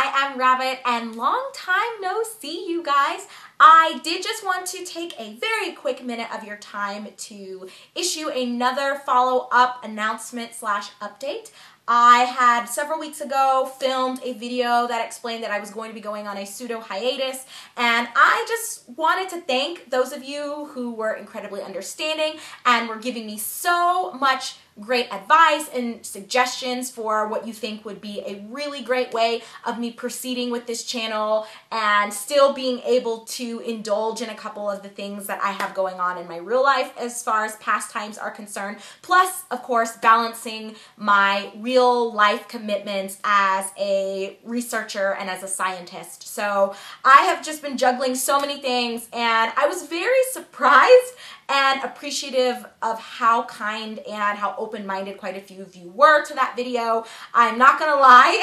I am Rabbit, and long time no see, you guys. I did just want to take a very quick minute of your time to issue another follow-up announcement slash update. I had several weeks ago filmed a video that explained that I was going to be going on a pseudo hiatus, and I just wanted to thank those of you who were incredibly understanding and were giving me so much great advice and suggestions for what you think would be a really great way of me proceeding with this channel and still being able to indulge in a couple of the things that I have going on in my real life as far as pastimes are concerned. Plus, of course, balancing my real life commitments as a researcher and as a scientist. So I have just been juggling so many things, and I was very surprised and appreciative of how kind and how open-minded quite a few of you were to that video. I'm not gonna lie,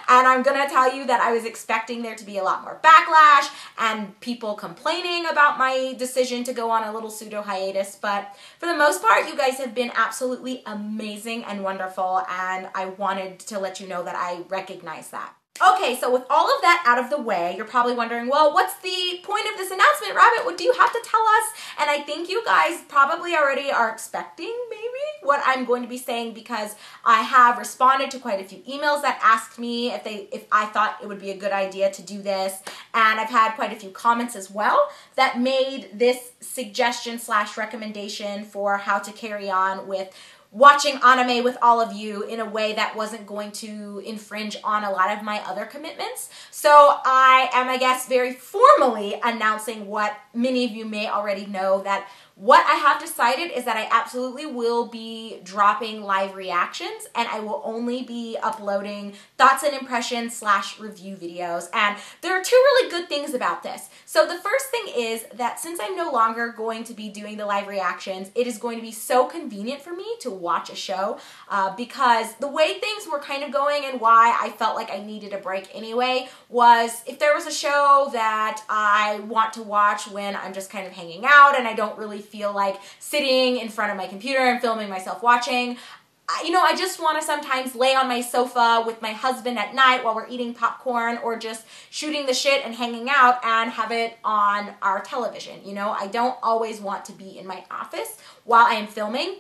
and I'm gonna tell you that I was expecting there to be a lot more backlash and people complaining about my decision to go on a little pseudo hiatus, but for the most part, you guys have been absolutely amazing and wonderful, and I wanted to let you know that I recognize that. Okay, so with all of that out of the way, you're probably wondering, well, what's the point of this announcement, Rabbit? What do you have to tell us? And I think you guys probably already are expecting, maybe, what I'm going to be saying, because I have responded to quite a few emails that asked me if I thought it would be a good idea to do this, and I've had quite a few comments as well that made this suggestion slash recommendation for how to carry on with watching anime with all of you in a way that wasn't going to infringe on a lot of my other commitments. So I am, I guess, very formally announcing what many of you may already know, that what I have decided is that I absolutely will be dropping live reactions, and I will only be uploading thoughts and impressions slash review videos. And there are two really good things about this. So the first thing is that since I'm no longer going to be doing the live reactions, it is going to be so convenient for me to watch a show because the way things were kind of going and why I felt like I needed a break anyway was if there was a show that I want to watch when I'm just kind of hanging out and I don't really feel like sitting in front of my computer and filming myself watching, I just want to sometimes lay on my sofa with my husband at night while we're eating popcorn or just shooting the shit and hanging out and have it on our television. I don't always want to be in my office while I am filming.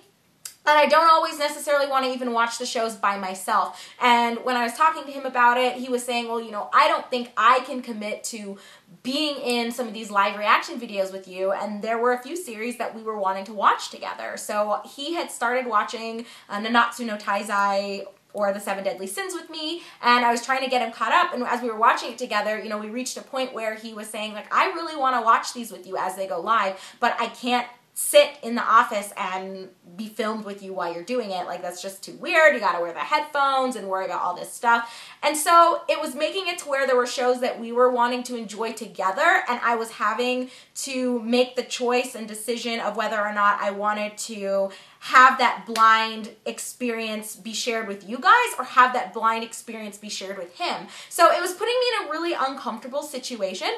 And I don't always necessarily want to even watch the shows by myself. And when I was talking to him about it, he was saying, well, I don't think I can commit to being in some of these live reaction videos with you. And there were a few series that we were wanting to watch together. So he had started watching Nanatsu no Taizai or The Seven Deadly Sins with me, and I was trying to get him caught up, and as we were watching it together, we reached a point where he was saying, like, I really want to watch these with you as they go live, but I can't sit in the office and be filmed with you while you're doing it. Like, that's just too weird. You gotta wear the headphones and worry about all this stuff. And so it was making it to where there were shows that we were wanting to enjoy together, and I was having to make the choice and decision of whether or not I wanted to have that blind experience be shared with you guys or have that blind experience be shared with him. So it was putting me in a really uncomfortable situation.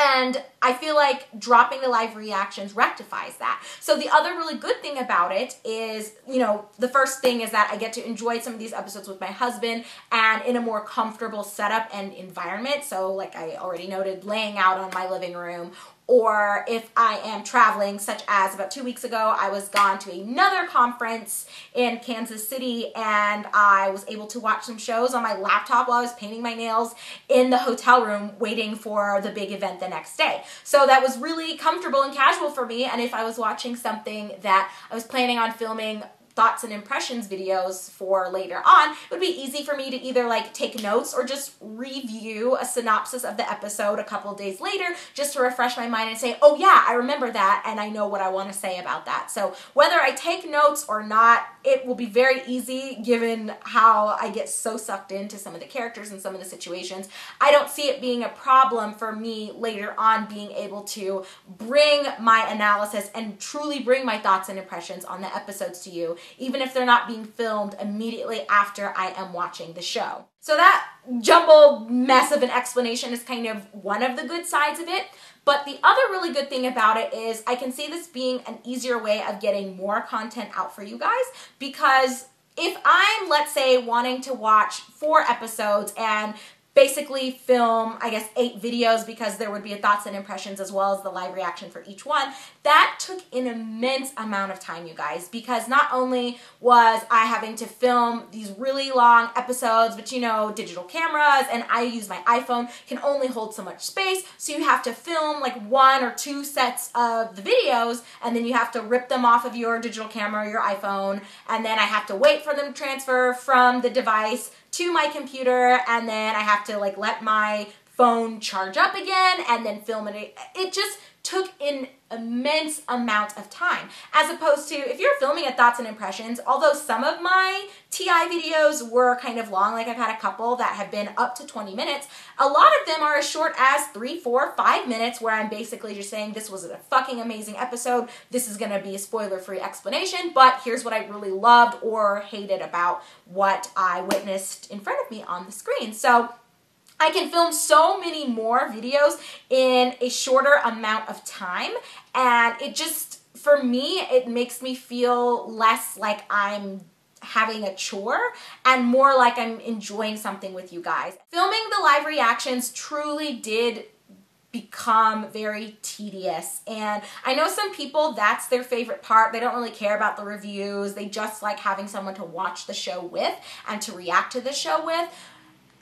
And I feel like dropping the live reactions rectifies that. So the other really good thing about it is, the first thing is that I get to enjoy some of these episodes with my husband and in a more comfortable setup and environment. So like I already noted, laying out on my living room, or if I am traveling, such as about 2 weeks ago, I was gone to another conference in Kansas City, and I was able to watch some shows on my laptop while I was painting my nails in the hotel room waiting for the big event the next day. So that was really comfortable and casual for me, and if I was watching something that I was planning on filming thoughts and impressions videos for later on, it would be easy for me to either like take notes or just review a synopsis of the episode a couple days later just to refresh my mind and say, oh yeah, I remember that and I know what I want to say about that. So whether I take notes or not, it will be very easy given how I get so sucked into some of the characters and some of the situations. I don't see it being a problem for me later on being able to bring my analysis and truly bring my thoughts and impressions on the episodes to you, even if they're not being filmed immediately after I am watching the show. So that jumbled mess of an explanation is kind of one of the good sides of it. But the other really good thing about it is I can see this being an easier way of getting more content out for you guys, because if I'm, let's say, wanting to watch 4 episodes and basically film, I guess, 8 videos because there would be a thoughts and impressions as well as the live reaction for each one. That took an immense amount of time, you guys, because not only was I having to film these really long episodes, but you know, digital cameras, and I use my iPhone, can only hold so much space, so you have to film like 1 or 2 sets of the videos, and then you have to rip them off of your digital camera or your iPhone, and then I have to wait for them to transfer from the device to my computer, and then I have to like let my phone charge up again and then film it. It just took an immense amount of time, as opposed to if you're filming a thoughts and impressions, although some of my TI videos were kind of long, like I've had a couple that have been up to 20 minutes, a lot of them are as short as 3, 4, 5 minutes where I'm basically just saying this was a fucking amazing episode, this is going to be a spoiler-free explanation, but here's what I really loved or hated about what I witnessed in front of me on the screen. So I can film so many more videos in a shorter amount of time, and it just, for me, it makes me feel less like I'm having a chore and more like I'm enjoying something with you guys. Filming the live reactions truly did become very tedious, and I know some people that's their favorite part. They don't really care about the reviews, they just like having someone to watch the show with and to react to the show with.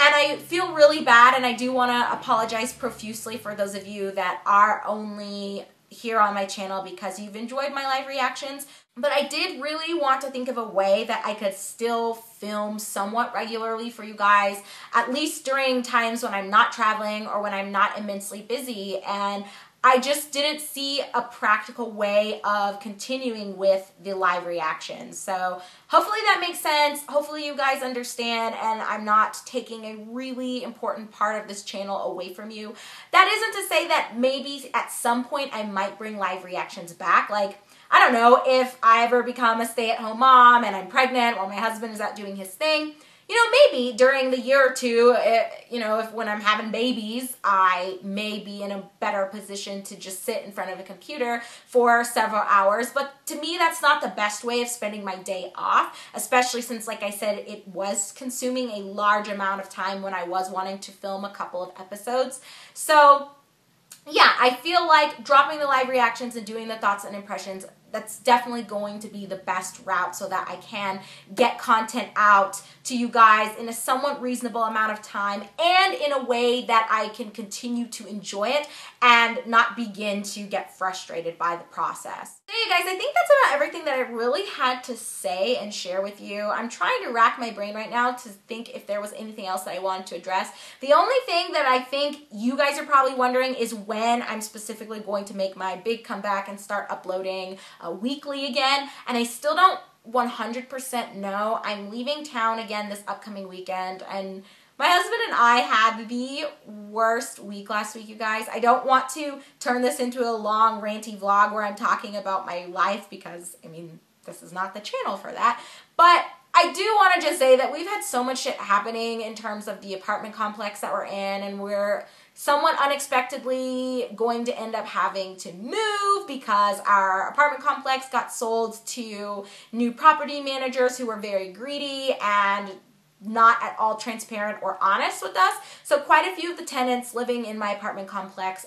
And I feel really bad, and I do want to apologize profusely for those of you that are only here on my channel because you've enjoyed my live reactions. But I did really want to think of a way that I could still film somewhat regularly for you guys, at least during times when I'm not traveling or when I'm not immensely busy. And I just didn't see a practical way of continuing with the live reactions. So hopefully that makes sense. Hopefully you guys understand and I'm not taking a really important part of this channel away from you. That isn't to say that maybe at some point I might bring live reactions back. Like, I don't know, if I ever become a stay-at-home mom and I'm pregnant while my husband is out doing his thing, you know, maybe during the year or two, if when I'm having babies, I may be in a better position to just sit in front of a computer for several hours. But to me, that's not the best way of spending my day off, especially since, like I said, it was consuming a large amount of time when I was wanting to film a couple of episodes. So yeah, I feel like dropping the live reactions and doing the thoughts and impressions, that's definitely going to be the best route so that I can get content out to you guys in a somewhat reasonable amount of time and in a way that I can continue to enjoy it and not begin to get frustrated by the process. So you guys, I think that's about everything that I really had to say and share with you. I'm trying to rack my brain right now to think if there was anything else that I wanted to address. The only thing that I think you guys are probably wondering is when I'm specifically going to make my big comeback and start uploading weekly again, and I still don't 100% know. I'm leaving town again this upcoming weekend, and my husband and I had the worst week last week, you guys. I don't want to turn this into a long ranty vlog where I'm talking about my life because, I mean, this is not the channel for that, but I do want to just say that we've had so much shit happening in terms of the apartment complex that we're in, and we're somewhat unexpectedly going to end up having to move because our apartment complex got sold to new property managers who were very greedy and not at all transparent or honest with us. So quite a few of the tenants living in my apartment complex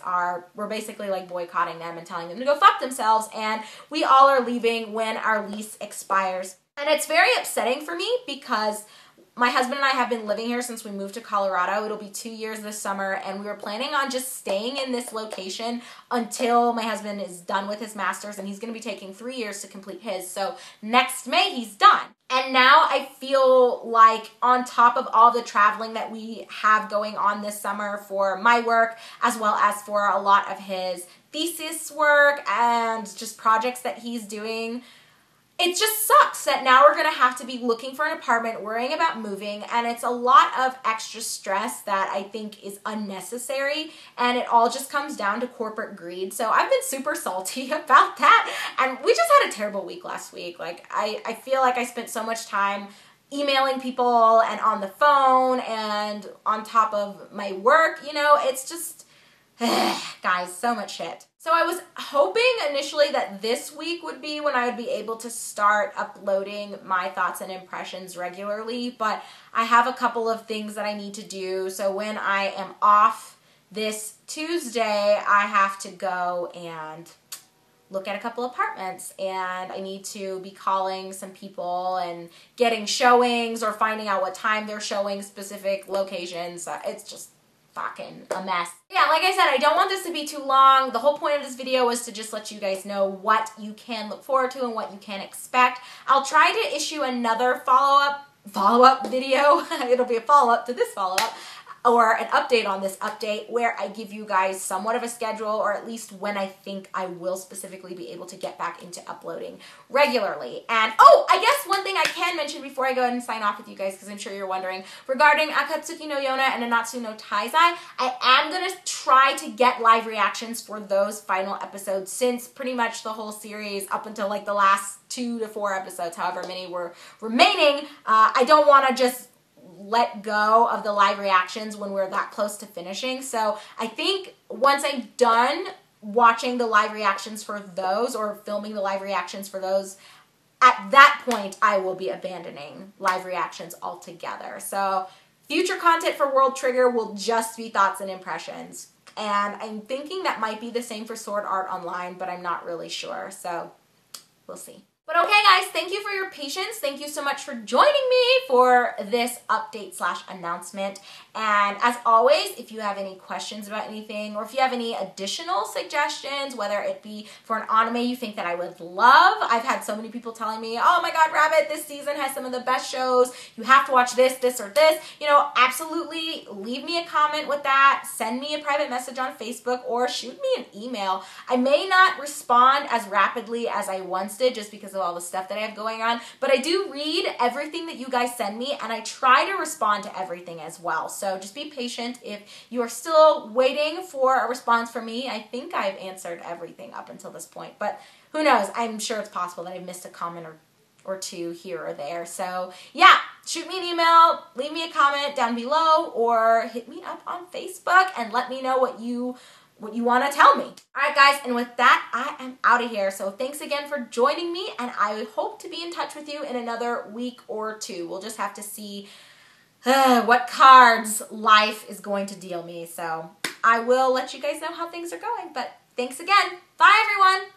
we're basically like boycotting them and telling them to go fuck themselves, and we all are leaving when our lease expires. And it's very upsetting for me because my husband and I have been living here since we moved to Colorado. It'll be 2 years this summer, and we were planning on just staying in this location until my husband is done with his master's, and he's going to be taking 3 years to complete his. So next May, he's done. And now I feel like on top of all the traveling that we have going on this summer for my work, as well as for a lot of his thesis work and just projects that he's doing, it just sucks that now we're going to have to be looking for an apartment, worrying about moving, and it's a lot of extra stress that I think is unnecessary, and it all just comes down to corporate greed. So I've been super salty about that, and we just had a terrible week last week. Like, I feel like I spent so much time emailing people and on the phone and on top of my work, you know, it's just, guys, so much shit. So I was hoping initially that this week would be when I would be able to start uploading my thoughts and impressions regularly, but I have a couple of things that I need to do. So when I am off this Tuesday, I have to go and look at a couple apartments, and I need to be calling some people and getting showings or finding out what time they're showing specific locations. It's just fucking a mess. Yeah, like I said, I don't want this to be too long. The whole point of this video was to just let you guys know what you can look forward to and what you can expect. I'll try to issue another follow-up video. It'll be a follow-up to this follow-up, or an update on this update where I give you guys somewhat of a schedule, or at least when I think I will specifically be able to get back into uploading regularly. And oh, I guess one thing I can mention before I go ahead and sign off with you guys, because I'm sure you're wondering, regarding Akatsuki no Yona and Anatsu no Taizai, I am going to try to get live reactions for those final episodes, since pretty much the whole series up until like the last 2 to 4 episodes, however many were remaining, I don't want to just let go of the live reactions when we're that close to finishing. So I think once I'm done watching the live reactions for those, or filming the live reactions for those, at that point I will be abandoning live reactions altogether. So future content for World Trigger will just be thoughts and impressions. And I'm thinking that might be the same for Sword Art Online, but I'm not really sure. So we'll see. But okay guys, thank you for your patience. Thank you so much for joining me for this update / announcement. And as always, if you have any questions about anything, or if you have any additional suggestions, whether it be for an anime you think that I would love. I've had so many people telling me, oh my god, Rabbit, this season has some of the best shows. You have to watch this, this, or this. You know, absolutely leave me a comment with that. Send me a private message on Facebook, or shoot me an email. I may not respond as rapidly as I once did, just because of all the stuff that I have going on, but I do read everything that you guys send me, and I try to respond to everything as well. So just be patient if you are still waiting for a response from me. I think I've answered everything up until this point, but who knows? I'm sure it's possible that I've missed a comment or two here or there. So yeah, shoot me an email, leave me a comment down below, or hit me up on Facebook and let me know what you want to tell me. All right, guys, and with that, I am out of here. So thanks again for joining me, and I hope to be in touch with you in another week or two. We'll just have to see what cards life is going to deal me. So I will let you guys know how things are going. But thanks again. Bye, everyone.